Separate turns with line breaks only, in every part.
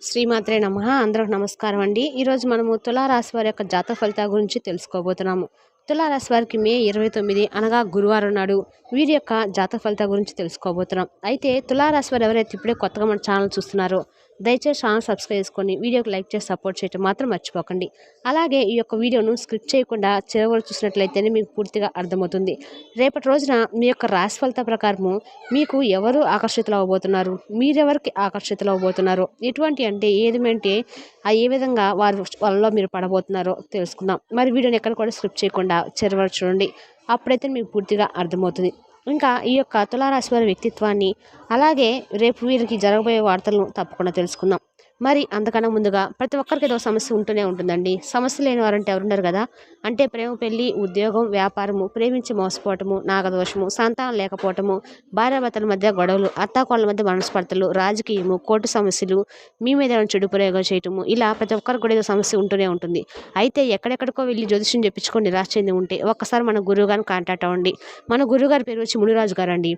శ్రీమాత్రే నమః. అందరికి నమస్కారం అండి. ఈరోజు మనము తులారాశి వారి యొక్క జాతక ఫలితాల గురించి తెలుసుకోబోతున్నాము. తులారాశి వారికి మే 29 అనగా గురువారం నాడు వీరి యొక్క జాతక ఫలితాల గురించి తెలుసుకోబోతున్నాం. అయితే తులారాశి వారు ఎవరైతే ఇప్పుడే కొత్తగా మన ఛానల్ చూస్తున్నారో దయచేసి ఛానల్ సబ్స్క్రైబ్ చేసుకొని వీడియోకి లైక్ చేసి సపోర్ట్ చేయడం మాత్రం మర్చిపోకండి. అలాగే ఈ యొక్క వీడియోను స్క్రిప్ట్ చేయకుండా చివరి చూసినట్లయితేనే మీకు పూర్తిగా అర్థమవుతుంది. రేపటి రోజున మీ యొక్క రాశి ఫలిత ప్రకారము మీకు ఎవరు ఆకర్షితులు అవ్వబోతున్నారు, మీరెవరికి ఆకర్షితులు అవ్వబోతున్నారో, ఎటువంటి అంటే ఏదేమంటే ఏ విధంగా వాళ్ళలో మీరు పడబోతున్నారో తెలుసుకుందాం. మరి వీడియోని ఎక్కడ కూడా స్క్రిప్ట్ చేయకుండా చివరి చూడండి, అప్పుడైతే మీకు పూర్తిగా అర్థమవుతుంది. ఇంకా ఈ యొక్క తులారాశి వారి వ్యక్తిత్వాన్ని, అలాగే రేపు వీరికి జరగబోయే వార్తలను తప్పకుండా తెలుసుకుందాం. మరి అంతకన్నా ముందుగా ప్రతి ఒక్కరికి ఏదో సమస్య ఉంటూనే ఉంటుందండి. సమస్య లేని వారంటే ఎవరున్నారు కదా. అంటే ప్రేమ, పెళ్లి, ఉద్యోగం, వ్యాపారము, ప్రేమించి మోసపోవటము, నాగదోషము, సంతానం లేకపోవటము, భార్యాభర్తల మధ్య గొడవలు, అత్తాకోళ్ళ మధ్య మనస్పర్ధలు, రాజకీయము, కోర్టు సమస్యలు, మీ మీద ఏమైనా చెడు ప్రయోగం చేయటము, ఇలా ప్రతి ఒక్కరికి కూడా ఏదో సమస్య ఉంటూనే ఉంటుంది. అయితే ఎక్కడెక్కడికో వెళ్ళి జ్యోతిష్యం చెప్పించుకొని నిరాశ చెంది ఉంటే ఒక్కసారి మన గురువు గారిని కాంటాక్ట్ అవ్వండి. మన గురువు గారి పేరు వచ్చి మునిరాజు గారు అండి.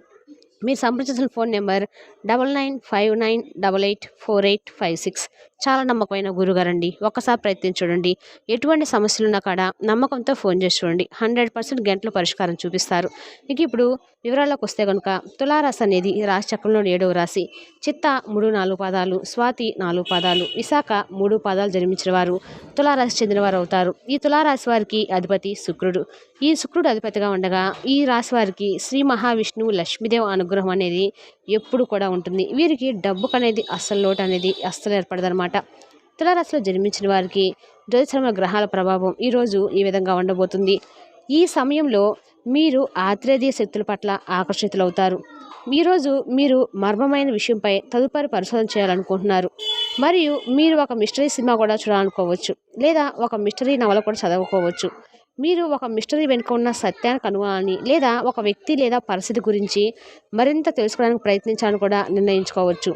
మీరు సంప్రదించిన ఫోన్ నెంబర్ 9959884856. చాలా నమ్మకమైన గురుగారండి. ఒక్కసారి ప్రయత్నించండి. ఎటువంటి సమస్యలున్నా కాడ నమ్మకంతో ఫోన్ చేసి చూడండి. 100% గంటలో పరిష్కారం చూపిస్తారు. ఇక ఇప్పుడు వివరాల్లోకి వస్తే కనుక తులారాశి అనేది రాశి చక్రంలో 7వ రాశి. చిత్త 3-4 పాదాలు, స్వాతి 4 పాదాలు, విశాఖ 3 పాదాలు జన్మించిన వారు తులారాశి చెందినవారు అవుతారు. ఈ తులారాశి వారికి అధిపతి శుక్రుడు. ఈ శుక్రుడు అధిపతిగా ఉండగా ఈ రాశి వారికి శ్రీ మహావిష్ణువు లక్ష్మీదేవి అనుగ్రహం అనేది ఎప్పుడు కూడా ఉంటుంది. వీరికి డబ్బుకు అనేది అస్సలు లోటు అనేది అస్సలు ఏర్పడదనమాట. తులారాశిలో జన్మించిన వారికి జ్యోతిష గ్రహాల ప్రభావం ఈరోజు ఈ విధంగా ఉండబోతుంది. ఈ సమయంలో మీరు ఆత్రేయ శక్తుల పట్ల ఆకర్షితులవుతారు. ఈరోజు మీరు మర్మమైన విషయంపై తదుపరి పరిశోధన చేయాలనుకుంటున్నారు. మరియు మీరు ఒక మిస్టరీ సినిమా కూడా చూడాలనుకోవచ్చు, లేదా ఒక మిస్టరీ నవల కూడా చదువుకోవచ్చు. మీరు ఒక మిస్టరీ వెనుక ఉన్న సత్యాన్ని కనుగొనాలని, లేదా ఒక వ్యక్తి లేదా పరిస్థితి గురించి మరింత తెలుసుకోవడానికి ప్రయత్నించాలని కూడా నిర్ణయించుకోవచ్చు.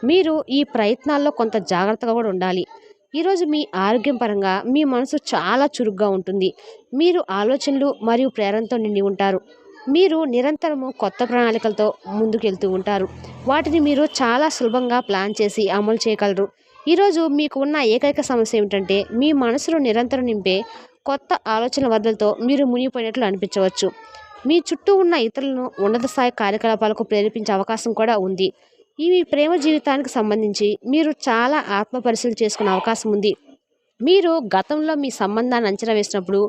మీరు ఈ ప్రయత్నాల్లో కొంత జాగ్రత్తగా కూడా ఉండాలి. ఈరోజు మీ ఆరోగ్యం పరంగా మీ మనసు చాలా చురుగ్గా ఉంటుంది. మీరు ఆలోచనలు మరియు ప్రేరణతో నిండి ఉంటారు. మీరు నిరంతరము కొత్త ప్రణాళికలతో ముందుకెళ్తూ ఉంటారు. వాటిని మీరు చాలా సులభంగా ప్లాన్ చేసి అమలు చేయగలరు. ఈరోజు మీకు ఉన్న ఏకైక సమస్య ఏమిటంటే మీ మనసులో నిరంతరం నింపే కొత్త ఆలోచనల వరదలతో మీరు మునిగిపోయినట్లు అనిపించవచ్చు. మీ చుట్టూ ఉన్న ఇతరులను ఉన్నత స్థాయి కార్యకలాపాలకు ప్రేరేపించే అవకాశం కూడా ఉంది. ఈ మీ ప్రేమ జీవితానికి సంబంధించి మీరు చాలా ఆత్మ పరిశీలన చేసుకునే అవకాశం ఉంది. మీరు గతంలో మీ సంబంధాన్ని అంచనా వేసినప్పుడు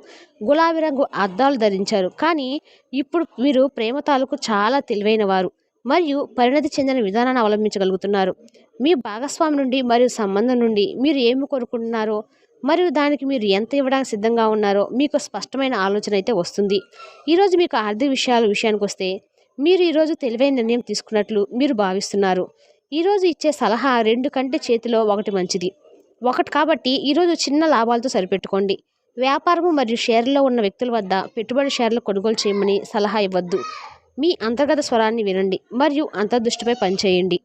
గులాబీ రంగు అద్దాలు ధరించారు, కానీ ఇప్పుడు మీరు ప్రేమ తాలూకు చాలా తెలివైన వారు మరియు పరిణతి చెందిన విధానాన్ని అవలంబించగలుగుతున్నారు. మీ భాగస్వామి నుండి మరియు సంబంధం నుండి మీరు ఏమి కోరుకుంటున్నారో మరియు దానికి మీరు ఎంత ఇవ్వడానికి సిద్ధంగా ఉన్నారో మీకు స్పష్టమైన ఆలోచన అయితే వస్తుంది. ఈరోజు మీకు ఆర్థిక విషయానికి వస్తే మీరు ఈరోజు తెలివైన నిర్ణయం తీసుకున్నట్లు మీరు భావిస్తున్నారు. ఈరోజు ఇచ్చే సలహా 2 కంటే చేతిలో 1 మంచిది. కాబట్టి ఈరోజు చిన్న లాభాలతో సరిపెట్టుకోండి. వ్యాపారము మరియు షేర్లో ఉన్న వ్యక్తుల వద్ద పెట్టుబడి షేర్లు కొనుగోలు చేయమని సలహా ఇవ్వద్దు. మీ అంతర్గత స్వరాన్ని వినండి మరియు అంతర్దృష్టిపై పనిచేయండి.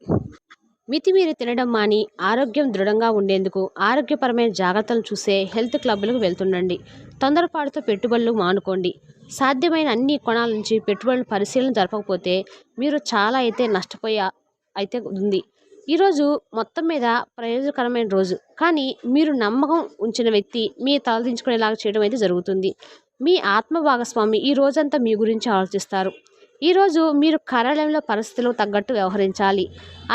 మితిమీరి తినడం మాని ఆరోగ్యం దృఢంగా ఉండేందుకు ఆరోగ్యపరమైన జాగ్రత్తలు చూసే హెల్త్ క్లబ్లకు వెళ్తుండండి. తొందరపాటుతో పెట్టుబడులు మానుకోండి. సాధ్యమైన అన్ని కోణాల నుంచి పెట్టుబడుల పరిశీలన జరపకపోతే మీరు చాలా అయితే నష్టపోయే అయితే ఉంది. ఈరోజు మొత్తం మీద ప్రయోజనకరమైన రోజు, కానీ మీరు నమ్మకం ఉంచిన వ్యక్తి మీ తలదించుకునేలాగా చేయడం అయితే జరుగుతుంది. మీ ఆత్మ భాగస్వామి ఈ రోజంతా మీ గురించి ఆలోచిస్తారు. ఈరోజు మీరు కార్యాలయంలో పరిస్థితులకు తగ్గట్టు వ్యవహరించాలి.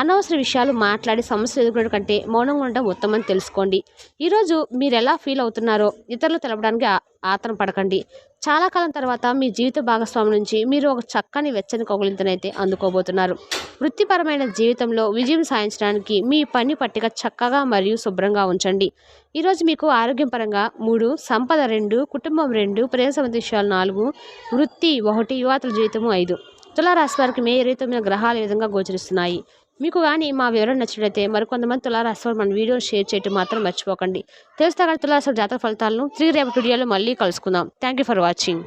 అనవసర విషయాలు మాట్లాడి సమస్యలు ఎదుర్కొనడం కంటే మౌనంగా ఉండడం ఉత్తమని తెలుసుకోండి. ఈరోజు మీరు ఎలా ఫీల్ అవుతున్నారో ఇతరులు తెలపడానికి ఆతన పడకండి. చాలా కాలం తర్వాత మీ జీవిత భాగస్వామి నుంచి మీరు ఒక చక్కని వెచ్చని కౌగిలింతనైతే అందుకోబోతున్నారు. వృత్తిపరమైన జీవితంలో విజయం సాధించడానికి మీ పని పట్టిక చక్కగా మరియు శుభ్రంగా ఉంచండి. ఈరోజు మీకు ఆరోగ్యం పరంగా 3, సంపద 2, కుటుంబం 2, ప్రేమ సంబంధ విషయాలు 4, వృత్తి 1, యువతల జీవితము 5. తులారాశి వారికి మే 29 గ్రహాలు ఈ విధంగా గోచరిస్తున్నాయి. మీకు కానీ మా వివరణ నచ్చినట్లయితే మరికొంతమంది తులారాశి వారు మన వీడియోని షేర్ చేయడం మాత్రం మర్చిపోకండి. తెలుస్తా కానీ తులారాశి జాతక ఫలితాలను తిరిగి రేపటి వీడియోలో మళ్ళీ కలుసుకుందాం. Thank you for watching.